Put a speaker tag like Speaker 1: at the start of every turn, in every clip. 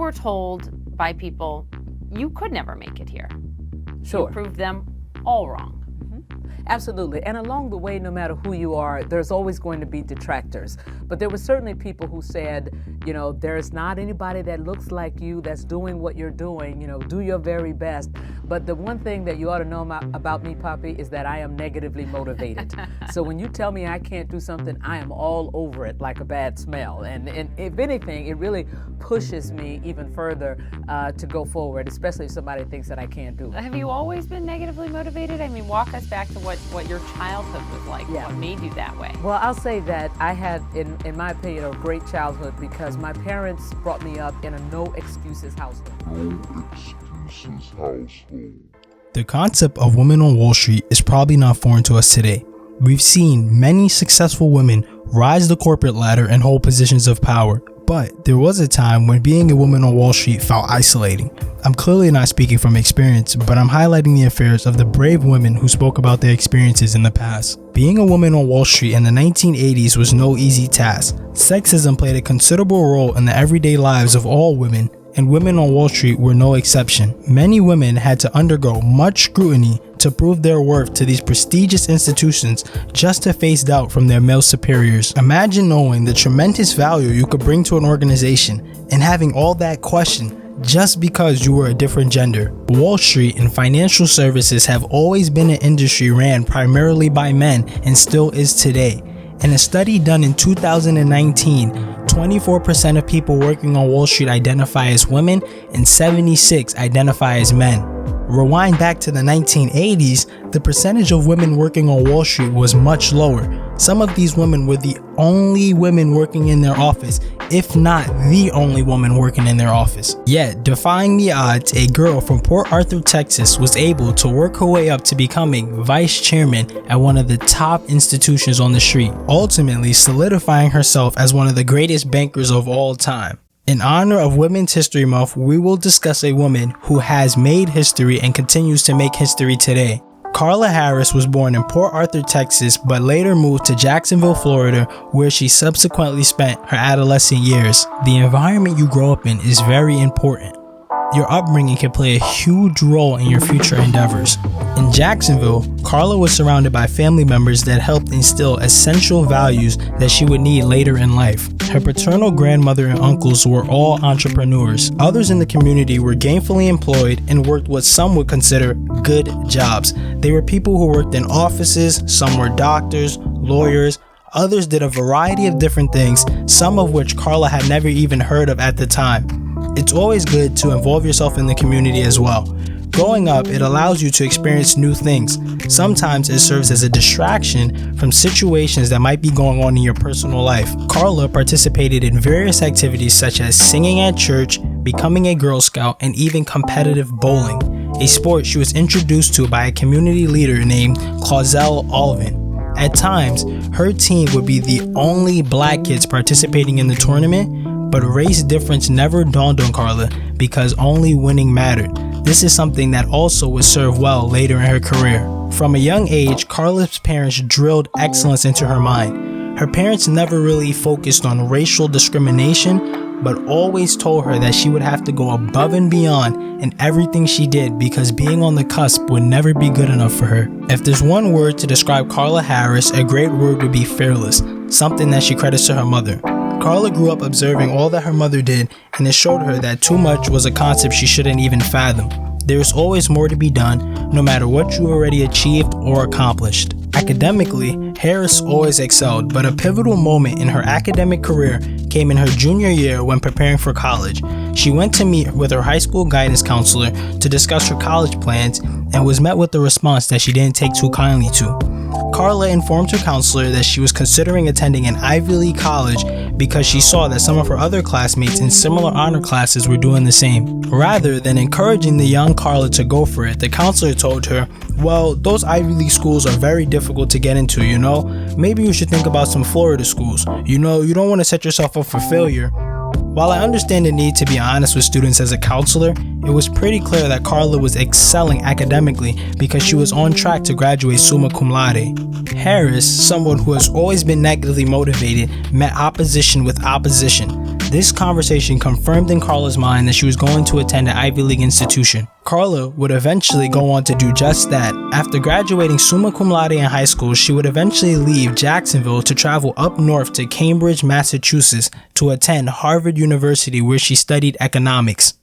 Speaker 1: were told by people you could never make it here.
Speaker 2: Sure.
Speaker 1: You proved them all wrong.
Speaker 2: Absolutely. And along the way, no matter who you are, there's always going to be detractors. But there were certainly people who said, you know, there's not anybody that looks like you that's doing what you're doing, you know, do your very best. But the one thing that you ought to know about me, Poppy, is that I am negatively motivated. So when you tell me I can't do something, I am all over it like a bad smell. And if anything, it really pushes me even further to go forward, especially if somebody thinks that I can't do it.
Speaker 1: Have you always been negatively motivated? I mean, walk us back to what your childhood was like.
Speaker 2: Yeah.
Speaker 1: What made you that way?
Speaker 2: Well, I'll say that I had, in my opinion, a great childhood because my parents brought me up in a no excuses household.
Speaker 3: The concept of women on Wall Street is probably not foreign to us today. We've seen many successful women rise the corporate ladder and hold positions of power. But there was a time when being a woman on Wall Street felt isolating. I'm clearly not speaking from experience, but I'm highlighting the affairs of the brave women who spoke about their experiences in the past. Being a woman on Wall Street in the 1980s was no easy task. Sexism played a considerable role in the everyday lives of all women, and women on Wall Street were no exception. Many women had to undergo much scrutiny to prove their worth to these prestigious institutions just to face doubt from their male superiors. Imagine knowing the tremendous value you could bring to an organization and having all that questioned just because you were a different gender. Wall Street and financial services have always been an industry ran primarily by men and still is today. In a study done in 2019, 24% of people working on Wall Street identify as women and 76% identify as men. Rewind back to the 1980s, the percentage of women working on Wall Street was much lower. Some of these women were the only women working in their office, if not the only woman working in their office. Yet, defying the odds, a girl from Port Arthur, Texas was able to work her way up to becoming vice chairman at one of the top institutions on the street, ultimately solidifying herself as one of the greatest bankers of all time. In honor of Women's History Month, we will discuss a woman who has made history and continues to make history today. Carla Harris was born in Port Arthur, Texas, but later moved to Jacksonville, Florida, where she subsequently spent her adolescent years. The environment you grow up in is very important. Your upbringing can play a huge role in your future endeavors. In Jacksonville, Carla was surrounded by family members that helped instill essential values that she would need later in life. Her paternal grandmother and uncles were all entrepreneurs. Others in the community were gainfully employed and worked what some would consider good jobs. They were people who worked in offices, some were doctors, lawyers, others did a variety of different things, some of which Carla had never even heard of at the time. It's always good to involve yourself in the community as well. Growing up, it allows you to experience new things. Sometimes it serves as a distraction from situations that might be going on in your personal life. Carla participated in various activities such as singing at church, becoming a Girl Scout, and even competitive bowling, a sport she was introduced to by a community leader named Clausel Alvin. At times, her team would be the only black kids participating in the tournament, but race difference never dawned on Carla because only winning mattered. This is something that also would serve well later in her career. From a young age, Carla's parents drilled excellence into her mind. Her parents never really focused on racial discrimination, but always told her that she would have to go above and beyond in everything she did because being on the cusp would never be good enough for her. If there's one word to describe Carla Harris, a great word would be fearless, something that she credits to her mother. Carla grew up observing all that her mother did, and it showed her that too much was a concept she shouldn't even fathom. There is always more to be done, no matter what you already achieved or accomplished. Academically, Harris always excelled, but a pivotal moment in her academic career came in her junior year when preparing for college. She went to meet with her high school guidance counselor to discuss her college plans and was met with a response that she didn't take too kindly to. Carla informed her counselor that she was considering attending an Ivy League college because she saw that some of her other classmates in similar honor classes were doing the same. Rather than encouraging the young Carla to go for it, the counselor told her, well, those Ivy League schools are very difficult to get into, you know? Maybe you should think about some Florida schools. You know, you don't want to set yourself up for failure. While I understand the need to be honest with students as a counselor, it was pretty clear that Carla was excelling academically because she was on track to graduate summa cum laude. Harris, someone who has always been negatively motivated, met opposition with opposition. This conversation confirmed in Carla's mind that she was going to attend an Ivy League institution. Carla would eventually go on to do just that. After graduating summa cum laude in high school, she would eventually leave Jacksonville to travel up north to Cambridge, Massachusetts to attend Harvard University, where she studied economics.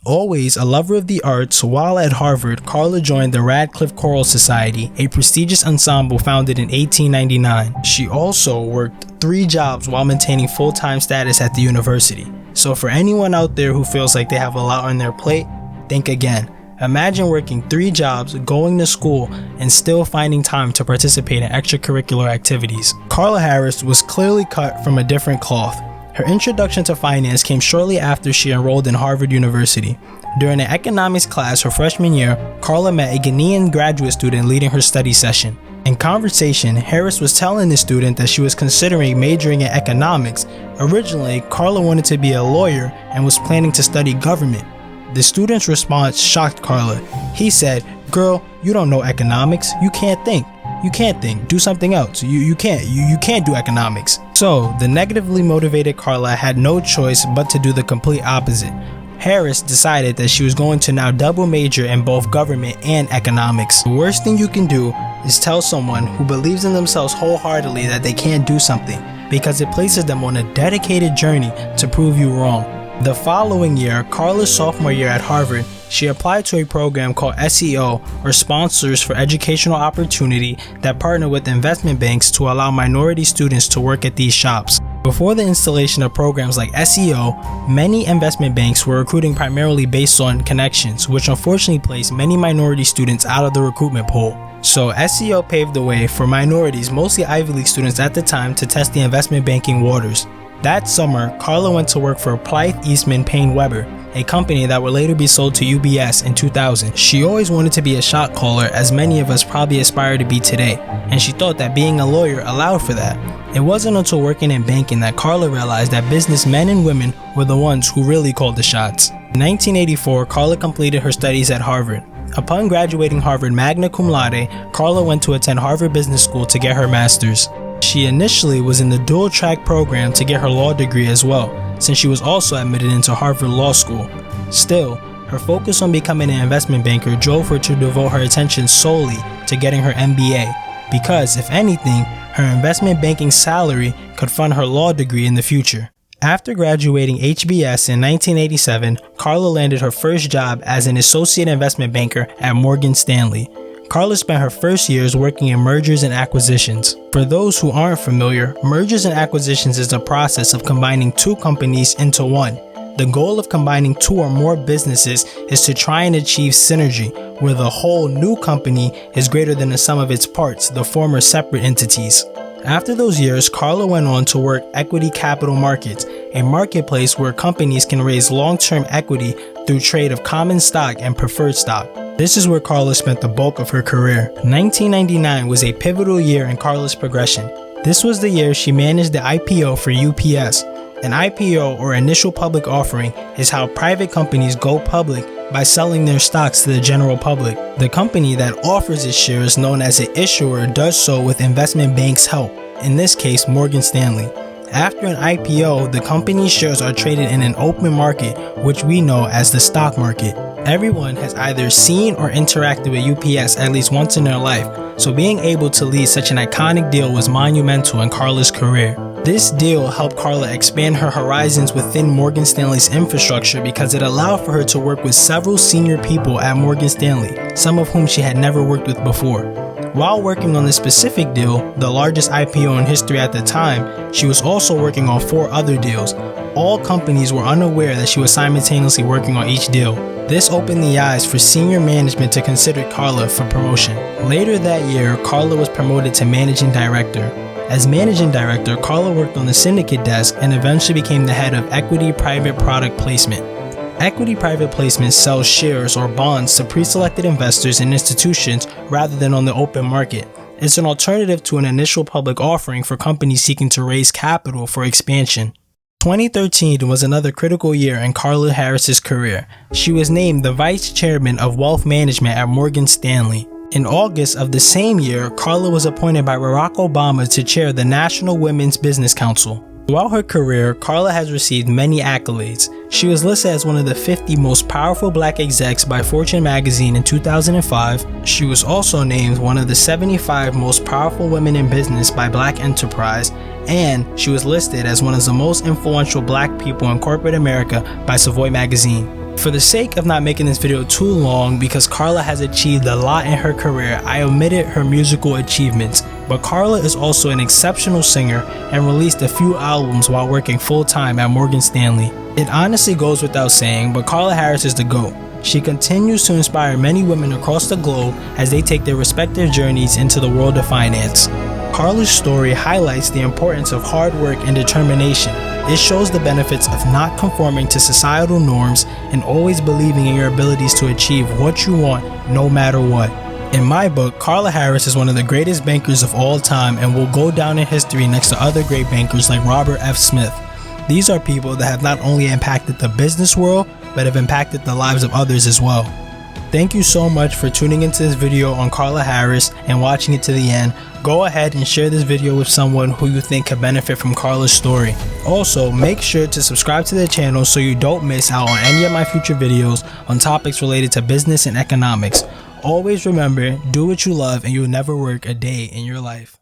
Speaker 3: Always a lover of the arts, while at Harvard, Carla joined the Radcliffe Choral Society, a prestigious ensemble founded in 1899. She also worked 3 jobs while maintaining full-time status at the university. So for anyone out there who feels like they have a lot on their plate, think again. Imagine working 3 jobs, going to school, and still finding time to participate in extracurricular activities. Carla Harris was clearly cut from a different cloth. Her introduction to finance came shortly after she enrolled in Harvard University. During an economics class her freshman year, Carla met a Ghanaian graduate student leading her study session. In conversation, Harris was telling the student that she was considering majoring in economics. Originally, Carla wanted to be a lawyer and was planning to study government. The student's response shocked Carla. He said, "Girl, you don't know economics. You can't think. You can't think. Do something else. You can't do economics." So, the negatively motivated Carla had no choice but to do the complete opposite. Harris decided that she was going to now double major in both government and economics. The worst thing you can do is tell someone who believes in themselves wholeheartedly that they can't do something, because it places them on a dedicated journey to prove you wrong. The following year, Carla's sophomore year at Harvard, she applied to a program called SEO, or Sponsors for Educational Opportunity, that partnered with investment banks to allow minority students to work at these shops. Before the installation of programs like SEO, many investment banks were recruiting primarily based on connections, which unfortunately placed many minority students out of the recruitment pool. So SEO paved the way for minorities, mostly Ivy League students at the time, to test the investment banking waters. That summer, Carla went to work for Blythe Eastman Payne Weber, a company that would later be sold to UBS in 2000. She always wanted to be a shot caller, as many of us probably aspire to be today, and she thought that being a lawyer allowed for that. It wasn't until working in banking that Carla realized that businessmen and women were the ones who really called the shots. In 1984, Carla completed her studies at Harvard. Upon graduating Harvard magna cum laude, Carla went to attend Harvard Business School to get her master's. She initially was in the dual-track program to get her law degree as well, since she was also admitted into Harvard Law School. Still, her focus on becoming an investment banker drove her to devote her attention solely to getting her MBA, because, if anything, her investment banking salary could fund her law degree in the future. After graduating HBS in 1987, Carla landed her first job as an associate investment banker at Morgan Stanley. Carla spent her first years working in mergers and acquisitions. For those who aren't familiar, mergers and acquisitions is the process of combining 2 companies into one. The goal of combining 2 or more businesses is to try and achieve synergy, where the whole new company is greater than the sum of its parts, the former separate entities. After those years, Carla went on to work equity capital markets, a marketplace where companies can raise long-term equity through trade of common stock and preferred stock. This is where Carla spent the bulk of her career. 1999 was a pivotal year in Carla's progression. This was the year she managed the IPO for UPS. An IPO, or initial public offering, is how private companies go public by selling their stocks to the general public. The company that offers its shares, known as an issuer, does so with investment banks' help, in this case Morgan Stanley. After an IPO, the company's shares are traded in an open market, which we know as the stock market. Everyone has either seen or interacted with UPS at least once in their life, so being able to lead such an iconic deal was monumental in Carla's career. This deal helped Carla expand her horizons within Morgan Stanley's infrastructure because it allowed for her to work with several senior people at Morgan Stanley, some of whom she had never worked with before. While working on this specific deal, the largest IPO in history at the time, she was also working on 4 other deals. All companies were unaware that she was simultaneously working on each deal. This opened the eyes for senior management to consider Carla for promotion. Later that year, Carla was promoted to managing director. As managing director, Carla worked on the syndicate desk and eventually became the head of equity private product placement. Equity private placement sells shares or bonds to pre-selected investors and institutions rather than on the open market. It's an alternative to an initial public offering for companies seeking to raise capital for expansion. 2013 was another critical year in Carla Harris's career. She was named the Vice Chairman of Wealth Management at Morgan Stanley. In August of the same year, Carla was appointed by Barack Obama to chair the National Women's Business Council. Throughout her career, Carla has received many accolades. She was listed as one of the 50 most powerful black execs by Fortune magazine in 2005. She was also named one of the 75 most powerful women in business by Black Enterprise, and she was listed as one of the most influential black people in corporate America by Savoy magazine. For the sake of not making this video too long, because Carla has achieved a lot in her career, I omitted her musical achievements. But Carla is also an exceptional singer and released a few albums while working full-time at Morgan Stanley. It honestly goes without saying, but Carla Harris is the GOAT. She continues to inspire many women across the globe as they take their respective journeys into the world of finance. Carla's story highlights the importance of hard work and determination. It shows the benefits of not conforming to societal norms and always believing in your abilities to achieve what you want no matter what. In my book, Carla Harris is one of the greatest bankers of all time and will go down in history next to other great bankers like Robert F. Smith. These are people that have not only impacted the business world, but have impacted the lives of others as well. Thank you so much for tuning into this video on Carla Harris and watching it to the end. Go ahead and share this video with someone who you think could benefit from Carla's story. Also, make sure to subscribe to the channel so you don't miss out on any of my future videos on topics related to business and economics. Always remember, do what you love and you'll never work a day in your life.